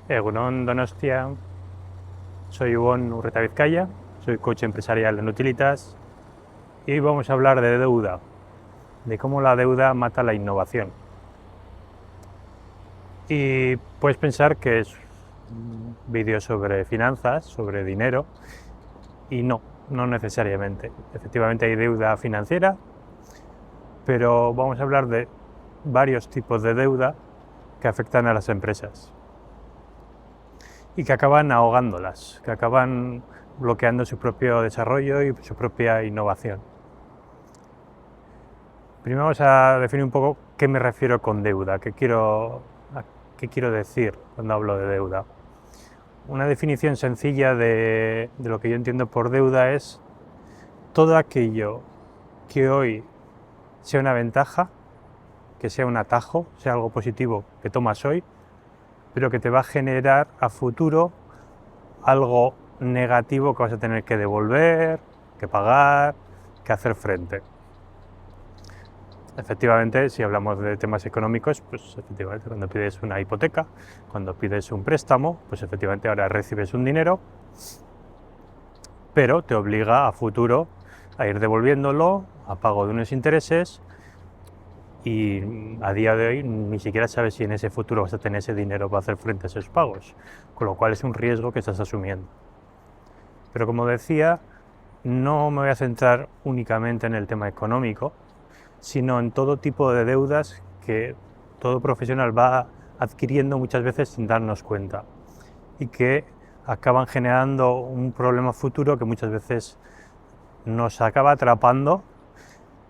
Egunon Donostia, soy Ivón Urreta Vizcaya, soy coach empresarial en Utilitas y hoy vamos a hablar de deuda, de cómo la deuda mata la innovación. Y puedes pensar que es un vídeo sobre finanzas, sobre dinero, y no necesariamente. Efectivamente hay deuda financiera, pero vamos a hablar de varios tipos de deuda que afectan a las empresas y que acaban ahogándolas, que acaban bloqueando su propio desarrollo y su propia innovación. Primero vamos a definir un poco qué me refiero con deuda, qué quiero decir cuando hablo de deuda. Una definición sencilla de lo que yo entiendo por deuda es todo aquello que hoy sea una ventaja, que sea un atajo, sea algo positivo que tomas hoy, pero que te va a generar a futuro algo negativo que vas a tener que devolver, que pagar, que hacer frente. Efectivamente, si hablamos de temas económicos, pues efectivamente cuando pides una hipoteca, cuando pides un préstamo, pues efectivamente ahora recibes un dinero, pero te obliga a futuro a ir devolviéndolo a pago de unos intereses y a día de hoy ni siquiera sabes si en ese futuro vas a tener ese dinero para hacer frente a esos pagos, con lo cual es un riesgo que estás asumiendo. Pero como decía, no me voy a centrar únicamente en el tema económico, sino en todo tipo de deudas que todo profesional va adquiriendo muchas veces sin darnos cuenta y que acaban generando un problema futuro que muchas veces nos acaba atrapando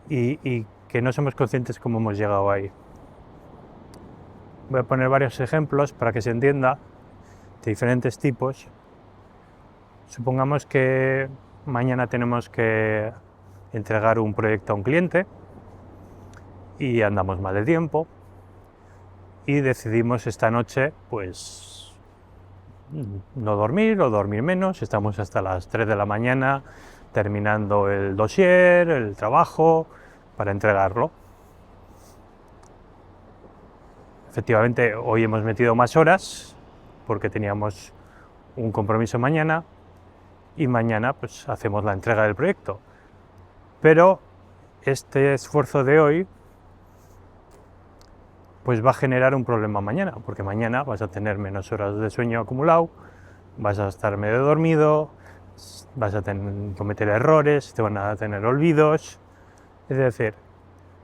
y que no somos conscientes cómo hemos llegado ahí. Voy a poner varios ejemplos para que se entienda de diferentes tipos. Supongamos que mañana tenemos que entregar un proyecto a un cliente y andamos mal de tiempo y decidimos esta noche pues no dormir o dormir menos, estamos hasta las 3 de la mañana terminando el dossier, el trabajo para entregarlo. Efectivamente hoy hemos metido más horas porque teníamos un compromiso mañana y mañana pues hacemos la entrega del proyecto, pero este esfuerzo de hoy pues va a generar un problema mañana, porque mañana vas a tener menos horas de sueño acumulado, vas a estar medio dormido, vas a cometer errores, te van a tener olvidos. Es decir,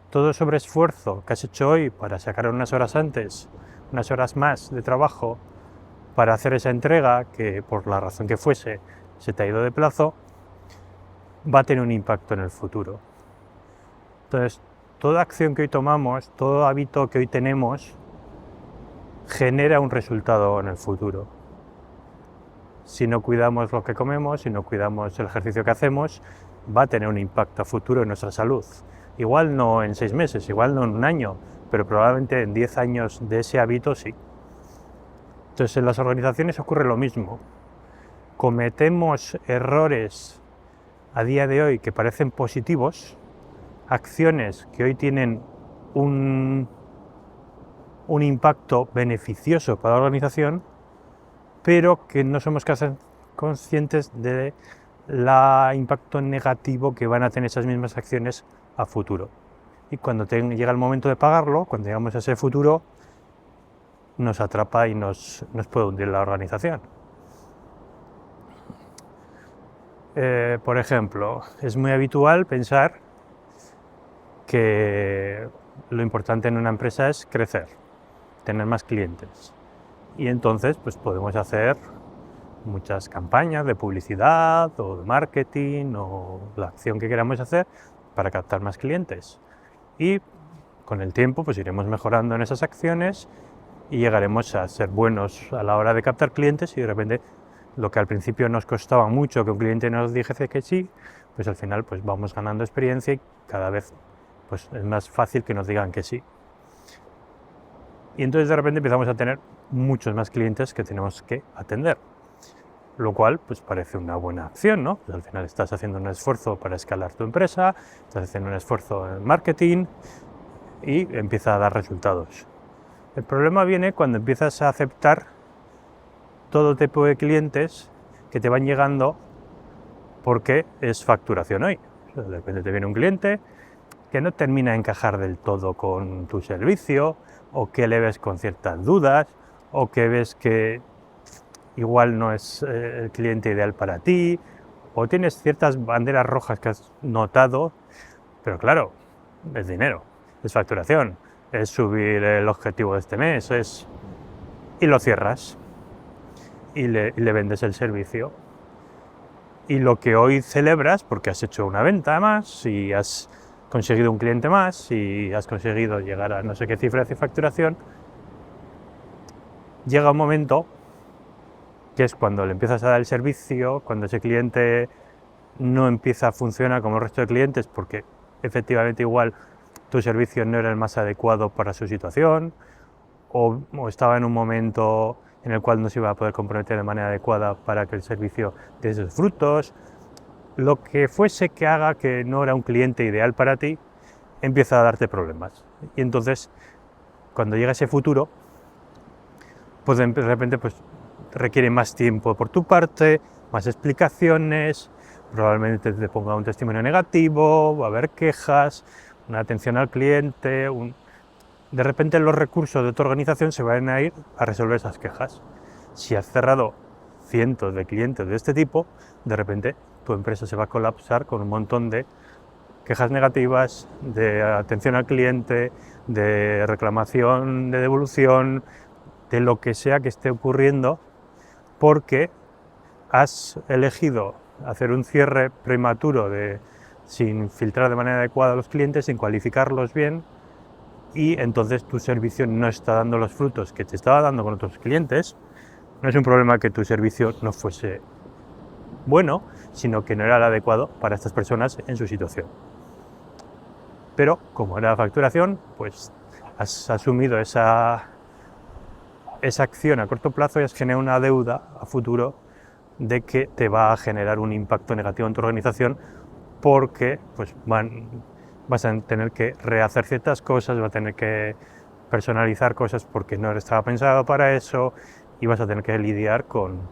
todo sobreesfuerzo que has hecho hoy para sacar unas horas antes, unas horas más de trabajo para hacer esa entrega, que por la razón que fuese se te ha ido de plazo, va a tener un impacto en el futuro. Entonces, toda acción que hoy tomamos, todo hábito que hoy tenemos, genera un resultado en el futuro. Si no cuidamos lo que comemos, si no cuidamos el ejercicio que hacemos, va a tener un impacto a futuro en nuestra salud. Igual no en 6 meses, igual no en un año, pero probablemente en 10 años de ese hábito sí. Entonces en las organizaciones ocurre lo mismo. Cometemos errores a día de hoy que parecen positivos, acciones que hoy tienen un impacto beneficioso para la organización, pero que no somos conscientes del impacto negativo que van a tener esas mismas acciones a futuro. Y cuando llega el momento de pagarlo, cuando llegamos a ese futuro, nos atrapa y nos puede hundir la organización. Por ejemplo, es muy habitual pensar que lo importante en una empresa es crecer, tener más clientes. Y entonces pues podemos hacer muchas campañas de publicidad o de marketing o la acción que queramos hacer para captar más clientes. Y con el tiempo pues iremos mejorando en esas acciones y llegaremos a ser buenos a la hora de captar clientes y de repente lo que al principio nos costaba mucho que un cliente nos dijese que sí, pues al final pues vamos ganando experiencia y cada vez pues es más fácil que nos digan que sí. Y entonces de repente empezamos a tener muchos más clientes que tenemos que atender, lo cual pues parece una buena acción, ¿no? Pues al final estás haciendo un esfuerzo para escalar tu empresa, estás haciendo un esfuerzo en marketing y empieza a dar resultados. El problema viene cuando empiezas a aceptar todo tipo de clientes que te van llegando porque es facturación hoy. De repente te viene un cliente que no termina de encajar del todo con tu servicio, o que le ves con ciertas dudas, o que ves que igual no es el cliente ideal para ti, o tienes ciertas banderas rojas que has notado, pero claro, es dinero, es facturación, es subir el objetivo de este mes, y lo cierras y le vendes el servicio. Y lo que hoy celebras, porque has hecho una venta más y has conseguido un cliente más y has conseguido llegar a no sé qué cifra de facturación, llega un momento que es cuando le empiezas a dar el servicio, cuando ese cliente no empieza a funcionar como el resto de clientes porque efectivamente igual tu servicio no era el más adecuado para su situación, o estaba en un momento en el cual no se iba a poder comprometer de manera adecuada para que el servicio diese sus frutos. Lo que fuese que haga que no era un cliente ideal para ti, empieza a darte problemas. Y entonces, cuando llega ese futuro, pues de repente pues, requiere más tiempo por tu parte, más explicaciones, probablemente te ponga un testimonio negativo, va a haber quejas, una atención al cliente, de repente los recursos de tu organización se van a ir a resolver esas quejas. Si has cerrado cientos de clientes de este tipo, de repente tu empresa se va a colapsar con un montón de quejas negativas, de atención al cliente, de reclamación, de devolución, de lo que sea que esté ocurriendo, porque has elegido hacer un cierre prematuro sin filtrar de manera adecuada a los clientes, sin cualificarlos bien, y entonces tu servicio no está dando los frutos que te estaba dando con otros clientes. No es un problema que tu servicio no fuese bueno, sino que no era el adecuado para estas personas en su situación. Pero como era la facturación, pues has asumido esa acción a corto plazo y has generado una deuda a futuro de que te va a generar un impacto negativo en tu organización, porque pues vas a tener que rehacer ciertas cosas, vas a tener que personalizar cosas porque no estaba pensado para eso, y vas a tener que lidiar con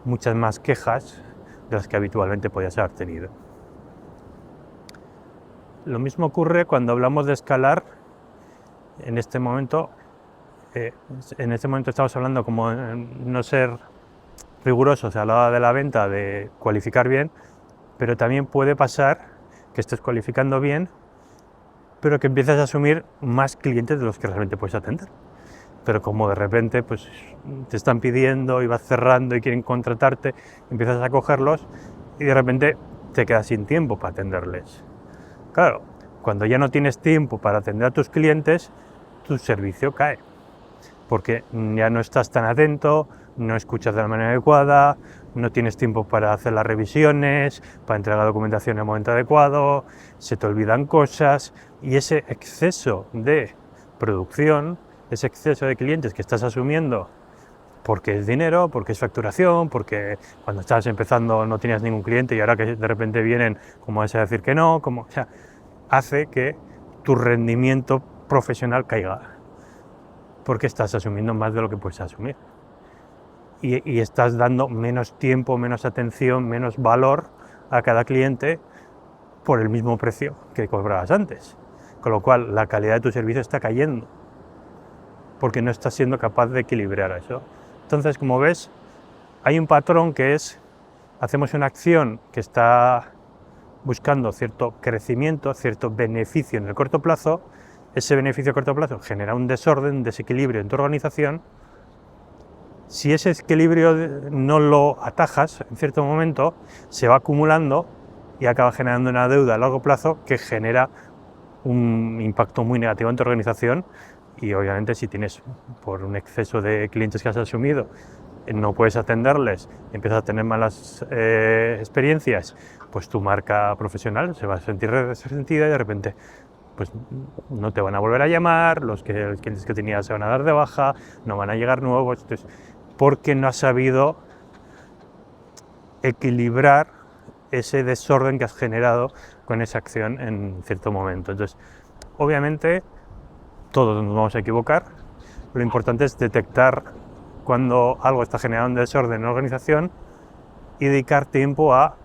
muchas más quejas de las que habitualmente podías haber tenido. Lo mismo ocurre cuando hablamos de escalar. En este momento estamos hablando como no ser rigurosos a la hora de la venta, de cualificar bien, pero también puede pasar que estés cualificando bien, pero que empieces a asumir más clientes de los que realmente puedes atender. Pero como de repente pues, te están pidiendo y vas cerrando y quieren contratarte, empiezas a cogerlos y de repente te quedas sin tiempo para atenderles. Claro, cuando ya no tienes tiempo para atender a tus clientes, tu servicio cae, porque ya no estás tan atento, no escuchas de la manera adecuada, no tienes tiempo para hacer las revisiones, para entregar documentación en el momento adecuado, se te olvidan cosas, y ese exceso de producción, ese exceso de clientes que estás asumiendo porque es dinero, porque es facturación, porque cuando estabas empezando no tenías ningún cliente y ahora que de repente vienen, como vas a decir que no, hace que tu rendimiento profesional caiga, porque estás asumiendo más de lo que puedes asumir. Y estás dando menos tiempo, menos atención, menos valor a cada cliente por el mismo precio que cobrabas antes. Con lo cual, la calidad de tu servicio está cayendo, porque no estás siendo capaz de equilibrar eso. Entonces, como ves, hay un patrón que es, hacemos una acción que está buscando cierto crecimiento, cierto beneficio en el corto plazo. Ese beneficio a corto plazo genera un desorden, un desequilibrio en tu organización. Si ese equilibrio no lo atajas en cierto momento, se va acumulando y acaba generando una deuda a largo plazo que genera un impacto muy negativo en tu organización. Y obviamente si tienes, por un exceso de clientes que has asumido, no puedes atenderles, empiezas a tener malas experiencias, pues tu marca profesional se va a sentir resentida y de repente pues no te van a volver a llamar, los clientes que tenías se van a dar de baja, no van a llegar nuevos, entonces, porque no has sabido equilibrar ese desorden que has generado con esa acción en cierto momento. Entonces, obviamente, todos nos vamos a equivocar, lo importante es detectar cuando algo está generando un desorden en la organización y dedicar tiempo a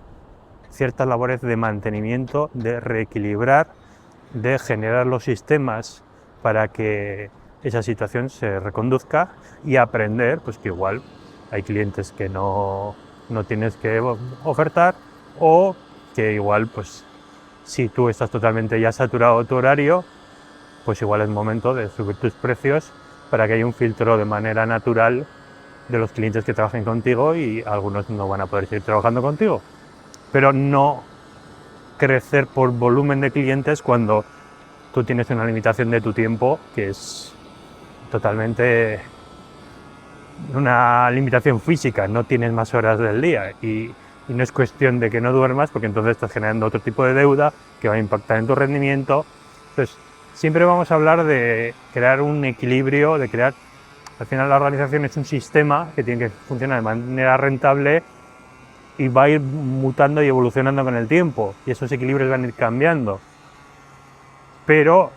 ciertas labores de mantenimiento, de reequilibrar, de generar los sistemas para que esa situación se reconduzca y aprender pues que igual hay clientes que no tienes que ofertar, o que igual pues si tú estás totalmente ya saturado tu horario, pues igual es momento de subir tus precios para que haya un filtro de manera natural de los clientes que trabajen contigo, y algunos no van a poder seguir trabajando contigo. Pero no crecer por volumen de clientes cuando tú tienes una limitación de tu tiempo que es totalmente una limitación física, no tienes más horas del día, y no es cuestión de que no duermas, porque entonces estás generando otro tipo de deuda que va a impactar en tu rendimiento. Entonces, siempre vamos a hablar de crear un equilibrio, de crear, al final la organización es un sistema que tiene que funcionar de manera rentable y va a ir mutando y evolucionando con el tiempo, y esos equilibrios van a ir cambiando. Pero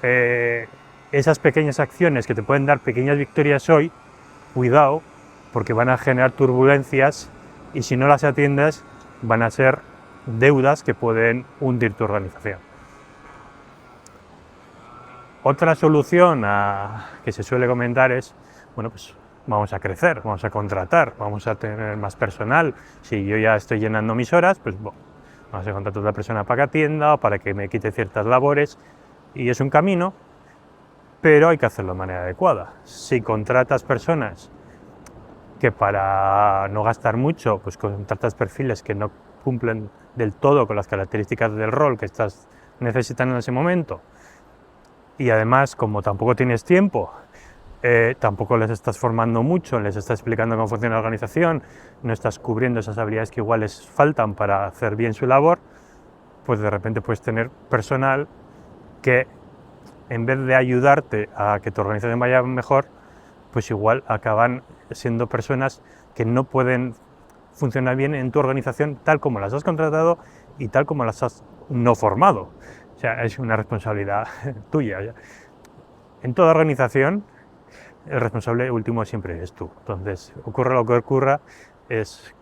esas pequeñas acciones que te pueden dar pequeñas victorias hoy, cuidado, porque van a generar turbulencias, y si no las atiendes van a ser deudas que pueden hundir tu organización. Otra solución que se suele comentar es, bueno, pues vamos a crecer, vamos a contratar, vamos a tener más personal. Si yo ya estoy llenando mis horas, pues bueno, vamos a contratar a otra persona para que atienda o para que me quite ciertas labores, y es un camino, pero hay que hacerlo de manera adecuada. Si contratas personas que, para no gastar mucho, pues contratas perfiles que no cumplen del todo con las características del rol que estás necesitando en ese momento, y además, como tampoco tienes tiempo, tampoco les estás formando mucho, les estás explicando cómo funciona la organización, no estás cubriendo esas habilidades que igual les faltan para hacer bien su labor, pues de repente puedes tener personal que, en vez de ayudarte a que tu organización vaya mejor, pues igual acaban siendo personas que no pueden funcionar bien en tu organización tal como las has contratado y tal como las has no formado. O sea, es una responsabilidad tuya. En toda organización, el responsable último siempre eres tú. Entonces, ocurra lo que ocurra, es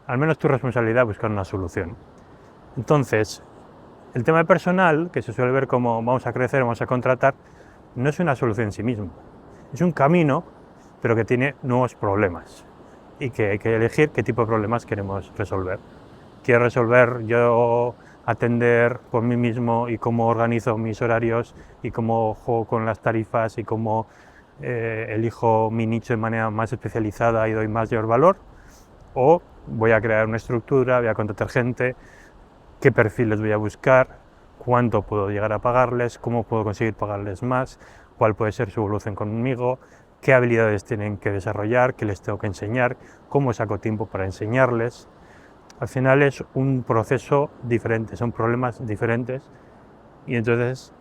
al menos tu responsabilidad buscar una solución. Entonces, el tema de personal, que se suele ver como vamos a crecer, vamos a contratar, no es una solución en sí mismo. Es un camino, pero que tiene nuevos problemas, y que hay que elegir qué tipo de problemas queremos resolver. Quiero resolver yo atender por mí mismo y cómo organizo mis horarios y cómo juego con las tarifas y cómo elijo mi nicho de manera más especializada y doy mayor valor, o voy a crear una estructura, voy a contratar gente, qué perfiles voy a buscar, cuánto puedo llegar a pagarles, cómo puedo conseguir pagarles más, cuál puede ser su evolución conmigo, qué habilidades tienen que desarrollar, qué les tengo que enseñar, cómo saco tiempo para enseñarles. Al final es un proceso diferente, son problemas diferentes, y entonces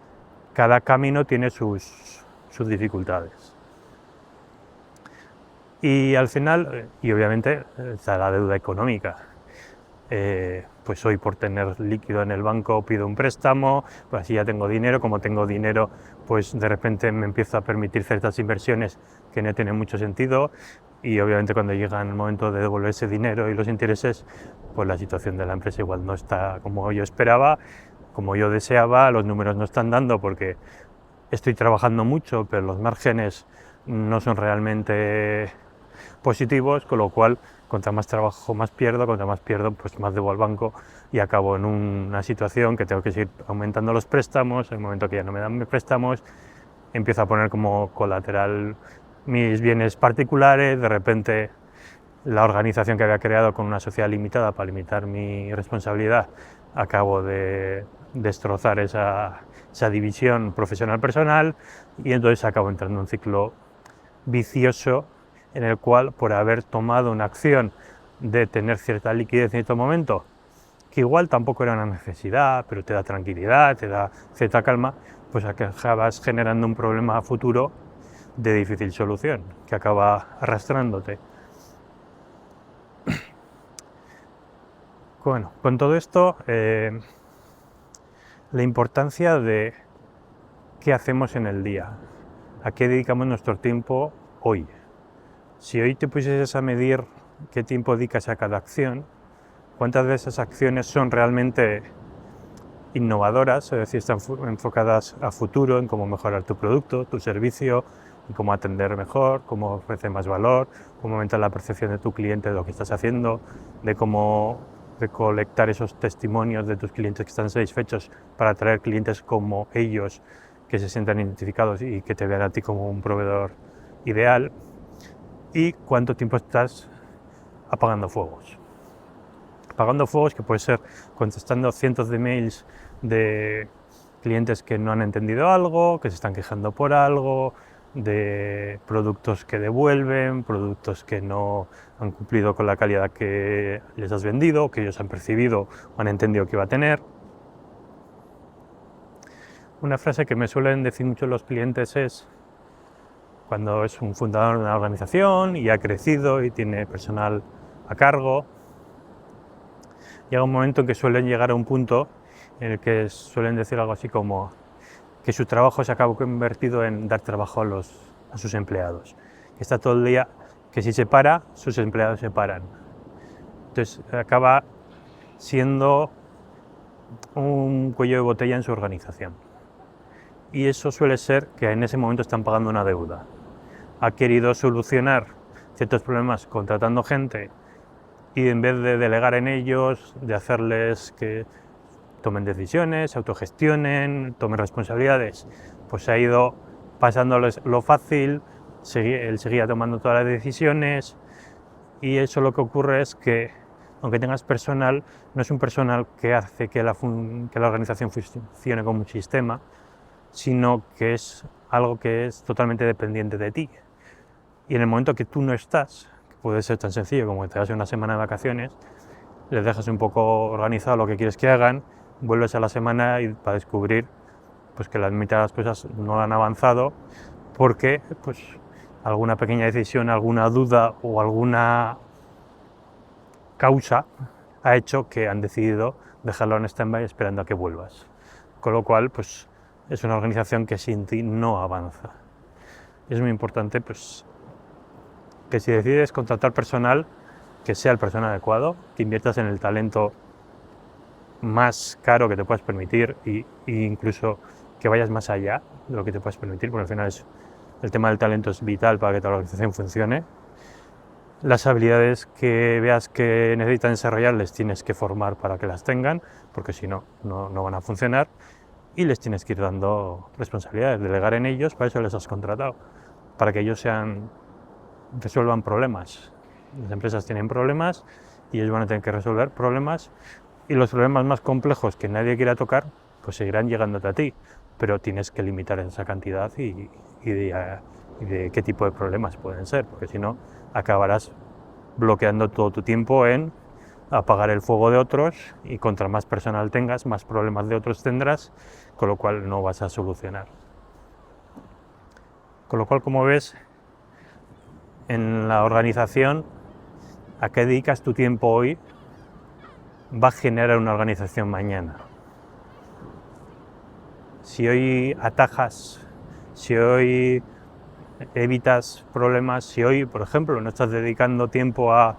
cada camino tiene sus dificultades. Y al final, y obviamente, está la deuda económica. Pues hoy, por tener líquido en el banco, pido un préstamo, pues así ya tengo dinero. Como tengo dinero, pues de repente me empiezo a permitir ciertas inversiones que no tienen mucho sentido, y obviamente cuando llega el momento de devolver ese dinero y los intereses, pues la situación de la empresa igual no está como yo esperaba, como yo deseaba, los números no están dando porque estoy trabajando mucho, pero los márgenes no son realmente positivos, con lo cual, contra más trabajo más pierdo, contra más pierdo, pues más debo al banco, y acabo en una situación que tengo que seguir aumentando los préstamos. En el momento que ya no me dan mis préstamos, empiezo a poner como colateral mis bienes particulares. De repente, la organización que había creado con una sociedad limitada para limitar mi responsabilidad, acabo de destrozar esa división profesional-personal, y entonces acabo entrando en un ciclo vicioso en el cual, por haber tomado una acción de tener cierta liquidez en cierto momento, que igual tampoco era una necesidad, pero te da tranquilidad, te da cierta calma, pues acabas generando un problema futuro de difícil solución, que acaba arrastrándote. Bueno, con todo esto, la importancia de qué hacemos en el día, a qué dedicamos nuestro tiempo hoy. Si hoy te pusieses a medir qué tiempo dedicas a cada acción, cuántas de esas acciones son realmente innovadoras, es decir, están enfocadas a futuro, en cómo mejorar tu producto, tu servicio, en cómo atender mejor, cómo ofrecer más valor, cómo aumentar la percepción de tu cliente de lo que estás haciendo, de cómo recolectar esos testimonios de tus clientes que están satisfechos para atraer clientes como ellos, que se sientan identificados y que te vean a ti como un proveedor ideal, y cuánto tiempo estás apagando fuegos. Apagando fuegos que puede ser contestando cientos de mails de clientes que no han entendido algo, que se están quejando por algo, de productos que devuelven, productos que no han cumplido con la calidad que les has vendido, que ellos han percibido o han entendido que iba a tener. Una frase que me suelen decir mucho los clientes es, cuando es un fundador de una organización y ha crecido y tiene personal a cargo, llega un momento en que suelen llegar a un punto en el que suelen decir algo así como que su trabajo se acaba convertido en dar trabajo a sus empleados. Que está todo el día, que si se para, sus empleados se paran. Entonces acaba siendo un cuello de botella en su organización. Y eso suele ser que en ese momento están pagando una deuda. Ha querido solucionar ciertos problemas contratando gente y en vez de delegar en ellos, de hacerles que tomen decisiones, se autogestionen, tomen responsabilidades, pues se ha ido pasándoles lo fácil, él seguía tomando todas las decisiones y eso lo que ocurre es que, aunque tengas personal, no es un personal que hace que la organización funcione como un sistema, sino que es algo que es totalmente dependiente de ti. Y en el momento que tú no estás, que puede ser tan sencillo como que te das una semana de vacaciones, les dejas un poco organizado lo que quieres que hagan, vuelves a la semana y para descubrir pues, que la mitad de las cosas no han avanzado porque pues, alguna pequeña decisión, alguna duda o alguna causa ha hecho que han decidido dejarlo en stand-by esperando a que vuelvas. Con lo cual, pues, es una organización que sin ti no avanza. Es muy importante pues, que si decides contratar personal, que sea el personal adecuado, que inviertas en el talento más caro que te puedas permitir e incluso que vayas más allá de lo que te puedas permitir, porque al final el tema del talento es vital para que tu organización funcione. Las habilidades que veas que necesitan desarrollar les tienes que formar para que las tengan, porque si no, no van a funcionar, y les tienes que ir dando responsabilidades, delegar en ellos, para eso les has contratado, para que ellos resuelvan problemas. Las empresas tienen problemas y ellos van a tener que resolver problemas y los problemas más complejos que nadie quiera tocar pues seguirán llegándote a ti, pero tienes que limitar esa cantidad y de qué tipo de problemas pueden ser, porque si no acabarás bloqueando todo tu tiempo en apagar el fuego de otros y contra más personal tengas, más problemas de otros tendrás, con lo cual no vas a solucionar. Con lo cual, como ves, en la organización, a qué dedicas tu tiempo hoy va a generar una organización mañana. Si hoy atajas, si hoy evitas problemas, si hoy, por ejemplo, no estás dedicando tiempo a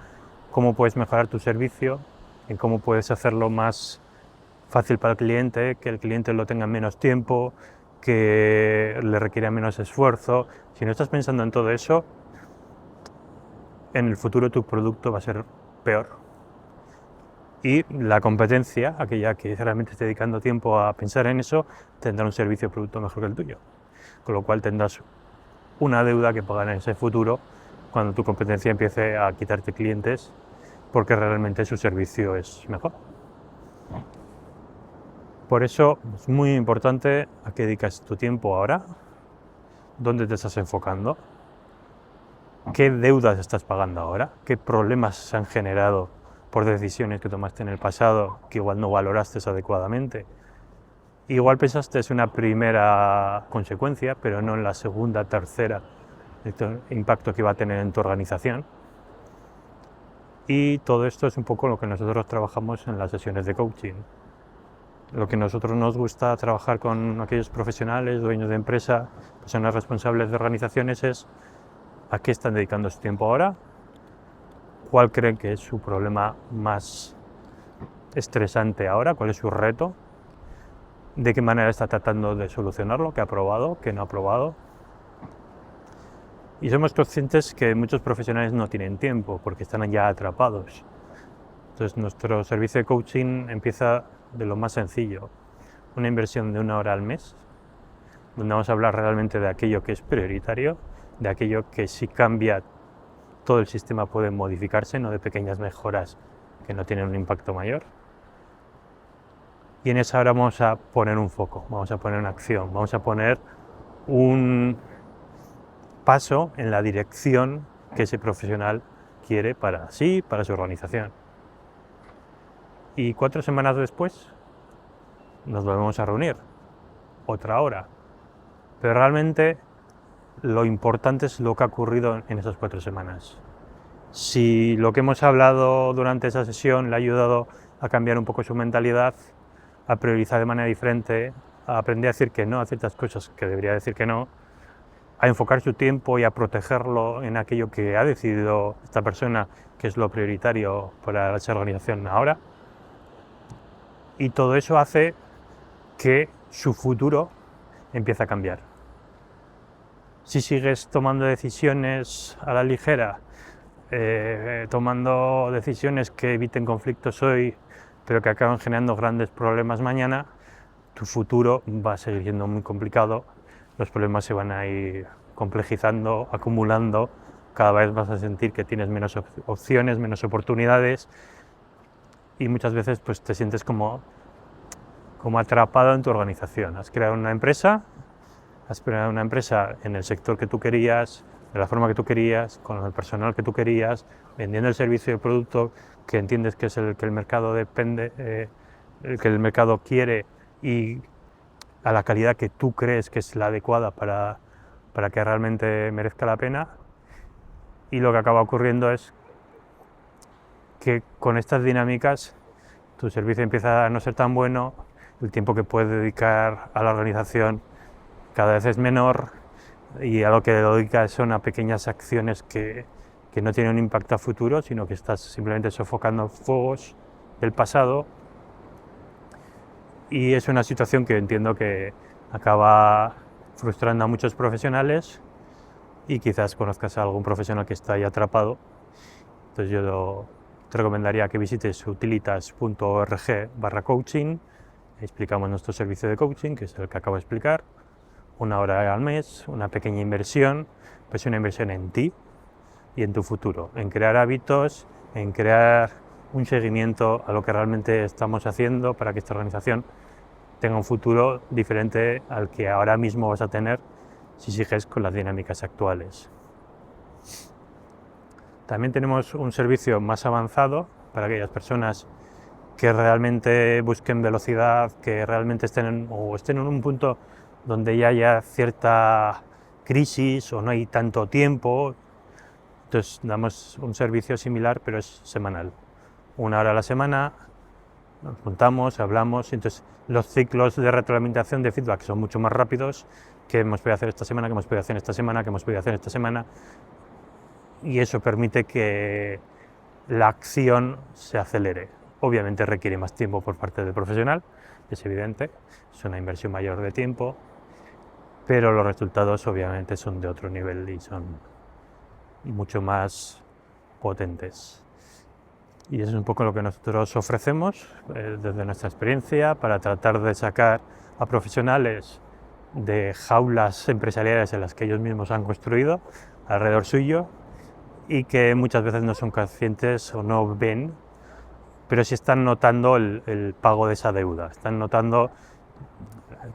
cómo puedes mejorar tu servicio, en cómo puedes hacerlo más fácil para el cliente, que el cliente lo tenga menos tiempo, que le requiera menos esfuerzo, si no estás pensando en todo eso, en el futuro tu producto va a ser peor. Y la competencia, aquella que realmente esté dedicando tiempo a pensar en eso, tendrá un servicio o producto mejor que el tuyo. Con lo cual tendrás una deuda que pagar en ese futuro cuando tu competencia empiece a quitarte clientes porque realmente su servicio es mejor. Por eso es muy importante a qué dedicas tu tiempo ahora, dónde te estás enfocando, qué deudas estás pagando ahora, qué problemas se han generado por decisiones que tomaste en el pasado que igual no valoraste adecuadamente. Igual pensaste es una primera consecuencia, pero no en la segunda, tercera, el impacto que va a tener en tu organización. Y todo esto es un poco lo que nosotros trabajamos en las sesiones de coaching. Lo que a nosotros nos gusta trabajar con aquellos profesionales, dueños de empresa, personas responsables de organizaciones, es a qué están dedicando su tiempo ahora, cuál creen que es su problema más estresante ahora, cuál es su reto, de qué manera está tratando de solucionarlo, qué ha probado, qué no ha probado. Y somos conscientes que muchos profesionales no tienen tiempo porque están ya atrapados. Entonces nuestro servicio de coaching empieza de lo más sencillo, una inversión de 1 hora al mes, donde vamos a hablar realmente de aquello que es prioritario, de aquello que si cambia todo el sistema puede modificarse, no de pequeñas mejoras que no tienen un impacto mayor. Y en esa hora vamos a poner un foco, vamos a poner una acción, vamos a poner un paso en la dirección que ese profesional quiere para sí, para su organización. Y 4 semanas después nos volvemos a reunir, otra hora. Pero realmente lo importante es lo que ha ocurrido en esas 4 semanas. Si lo que hemos hablado durante esa sesión le ha ayudado a cambiar un poco su mentalidad, a priorizar de manera diferente, a aprender a decir que no a ciertas cosas que debería decir que no, a enfocar su tiempo y a protegerlo en aquello que ha decidido esta persona que es lo prioritario para esa organización ahora. Y todo eso hace que su futuro empiece a cambiar. Si sigues tomando decisiones a la ligera, tomando decisiones que eviten conflictos hoy, pero que acaban generando grandes problemas mañana, tu futuro va a seguir siendo muy complicado, los problemas se van a ir complejizando, acumulando, cada vez vas a sentir que tienes menos opciones, menos oportunidades y muchas veces pues, te sientes como atrapado en tu organización. Has creado una empresa en el sector que tú querías, de la forma que tú querías, con el personal que tú querías, vendiendo el servicio y el producto que entiendes que es el que el mercado el que el mercado quiere y a la calidad que tú crees que es la adecuada para que realmente merezca la pena. Y lo que acaba ocurriendo es que con estas dinámicas tu servicio empieza a no ser tan bueno, el tiempo que puedes dedicar a la organización cada vez es menor y a lo que dedicas son a pequeñas acciones que no tienen un impacto a futuro, sino que estás simplemente sofocando fuegos del pasado. Y es una situación que entiendo que acaba frustrando a muchos profesionales y quizás conozcas a algún profesional que está ahí atrapado. Entonces yo te recomendaría que visites utilitas.org/coaching. Explicamos nuestro servicio de coaching, que es el que acabo de explicar. 1 hora al mes, una pequeña inversión, pues una inversión en ti y en tu futuro, en crear hábitos, en crear un seguimiento a lo que realmente estamos haciendo para que esta organización tenga un futuro diferente al que ahora mismo vas a tener si sigues con las dinámicas actuales. También tenemos un servicio más avanzado para aquellas personas que realmente busquen velocidad, que realmente estén en un punto donde ya haya cierta crisis o no hay tanto tiempo. Entonces damos un servicio similar, pero es semanal. 1 hora a la semana, nos juntamos, hablamos, y entonces los ciclos de retroalimentación de feedback son mucho más rápidos. ¿Qué hemos podido hacer esta semana? ¿Qué hemos podido hacer esta semana? ¿Qué hemos podido hacer esta semana? Y eso permite que la acción se acelere. Obviamente requiere más tiempo por parte del profesional, es evidente, es una inversión mayor de tiempo, pero los resultados obviamente son de otro nivel y son mucho más potentes. Y eso es un poco lo que nosotros ofrecemos desde nuestra experiencia para tratar de sacar a profesionales de jaulas empresariales en las que ellos mismos han construido alrededor suyo y que muchas veces no son conscientes o no ven, pero sí están notando el pago de esa deuda, están notando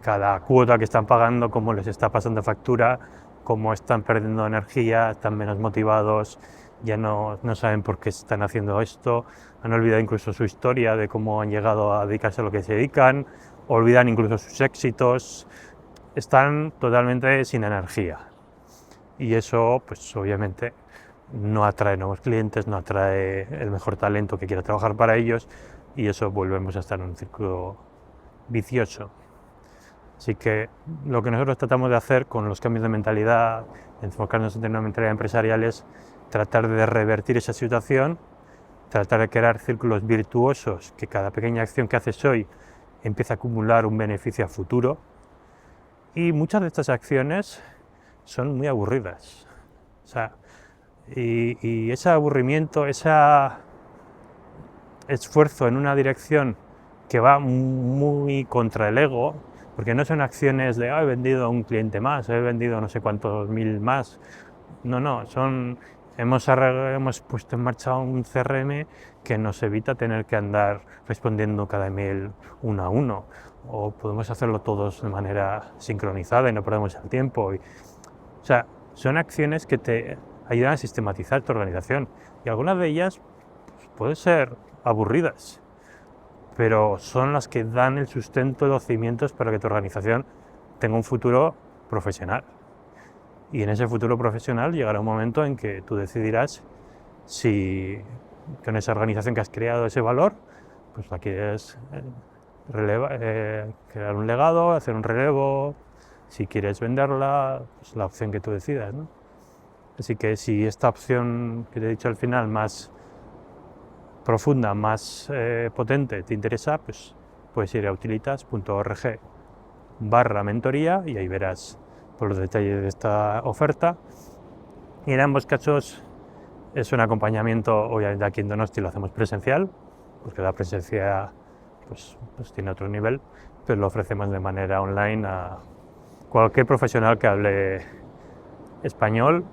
cada cuota que están pagando, cómo les está pasando factura, cómo están perdiendo energía, están menos motivados, ya no saben por qué están haciendo esto, han olvidado incluso su historia de cómo han llegado a dedicarse a lo que se dedican, olvidan incluso sus éxitos, están totalmente sin energía. Y eso, pues obviamente, no atrae nuevos clientes, no atrae el mejor talento que quiera trabajar para ellos y eso volvemos a estar en un círculo vicioso. Así que lo que nosotros tratamos de hacer con los cambios de mentalidad, enfocarnos en una mentalidad empresarial, es tratar de revertir esa situación, tratar de crear círculos virtuosos, que cada pequeña acción que haces hoy empieza a acumular un beneficio a futuro. Y muchas de estas acciones son muy aburridas. O sea, y ese aburrimiento, ese esfuerzo en una dirección que va muy contra el ego, porque no son acciones de he vendido a un cliente más, he vendido no sé cuántos mil más. No, hemos puesto en marcha un CRM que nos evita tener que andar respondiendo cada email uno a uno, o podemos hacerlo todos de manera sincronizada y no perdemos el tiempo. O sea, son acciones que te ayudan a sistematizar tu organización, y algunas de ellas pues, pueden ser aburridas, pero son las que dan el sustento y los cimientos para que tu organización tenga un futuro profesional. Y en ese futuro profesional llegará un momento en que tú decidirás si con esa organización que has creado ese valor, pues la quieres crear un legado, hacer un relevo, si quieres venderla, pues la opción que tú decidas, ¿no? Así que si esta opción que te he dicho al final, más profunda, más potente, te interesa, pues puedes ir a utilitas.org/mentoría y ahí verás por los detalles de esta oferta. Y en ambos casos es un acompañamiento, obviamente aquí en Donosti lo hacemos presencial, porque la presencia pues tiene otro nivel, pero lo ofrecemos de manera online a cualquier profesional que hable español,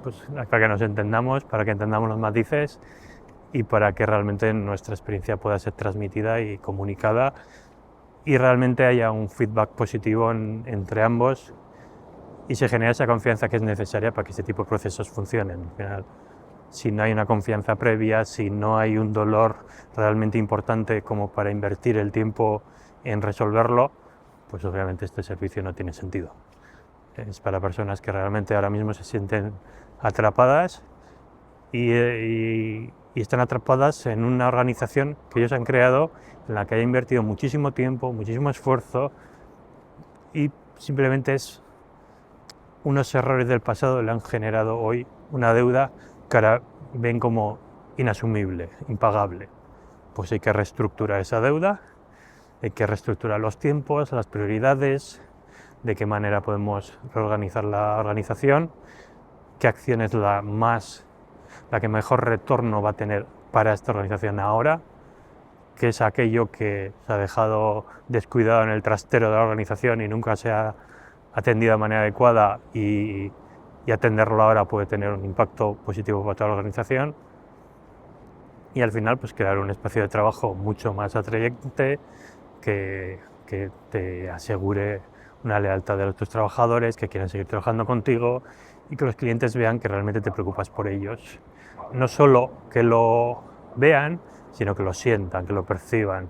pues para que nos entendamos, para que entendamos los matices y para que realmente nuestra experiencia pueda ser transmitida y comunicada y realmente haya un feedback positivo entre ambos y se genera esa confianza que es necesaria para que este tipo de procesos funcionen. Al final, si no hay una confianza previa, si no hay un dolor realmente importante como para invertir el tiempo en resolverlo, pues obviamente este servicio no tiene sentido. Es para personas que realmente ahora mismo se sienten atrapadas y están atrapadas en una organización que ellos han creado, en la que han invertido muchísimo tiempo, muchísimo esfuerzo, y simplemente es unos errores del pasado le han generado hoy una deuda que ahora ven como inasumible, impagable. Pues hay que reestructurar esa deuda, hay que reestructurar los tiempos, las prioridades, de qué manera podemos reorganizar la organización, qué acción es la que mejor retorno va a tener para esta organización ahora, qué es aquello que se ha dejado descuidado en el trastero de la organización y nunca se ha atendido de manera adecuada, y atenderlo ahora puede tener un impacto positivo para toda la organización. Y al final pues crear un espacio de trabajo mucho más atrayente que te asegure una lealtad de tus trabajadores, que quieran seguir trabajando contigo y que los clientes vean que realmente te preocupas por ellos. No solo que lo vean, sino que lo sientan, que lo perciban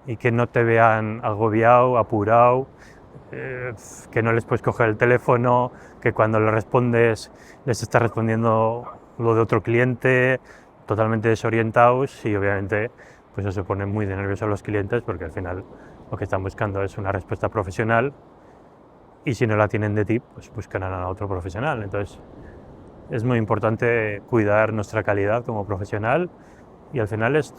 y que no te vean agobiado, apurado, que no les puedes coger el teléfono, que cuando le respondes les estás respondiendo lo de otro cliente, totalmente desorientados, y obviamente pues eso se pone muy de nervioso a los clientes porque al final lo que están buscando es una respuesta profesional y si no la tienen de ti pues buscarán a otro profesional. Entonces es muy importante cuidar nuestra calidad como profesional y al final es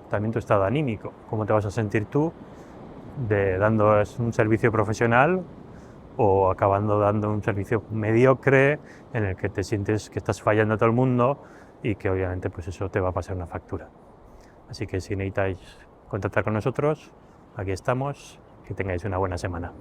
también tu estado anímico, cómo te vas a sentir tú dando un servicio profesional o acabando dando un servicio mediocre en el que te sientes que estás fallando a todo el mundo y que obviamente pues eso te va a pasar una factura. Así que si necesitáis contactar con nosotros, aquí estamos, que tengáis una buena semana.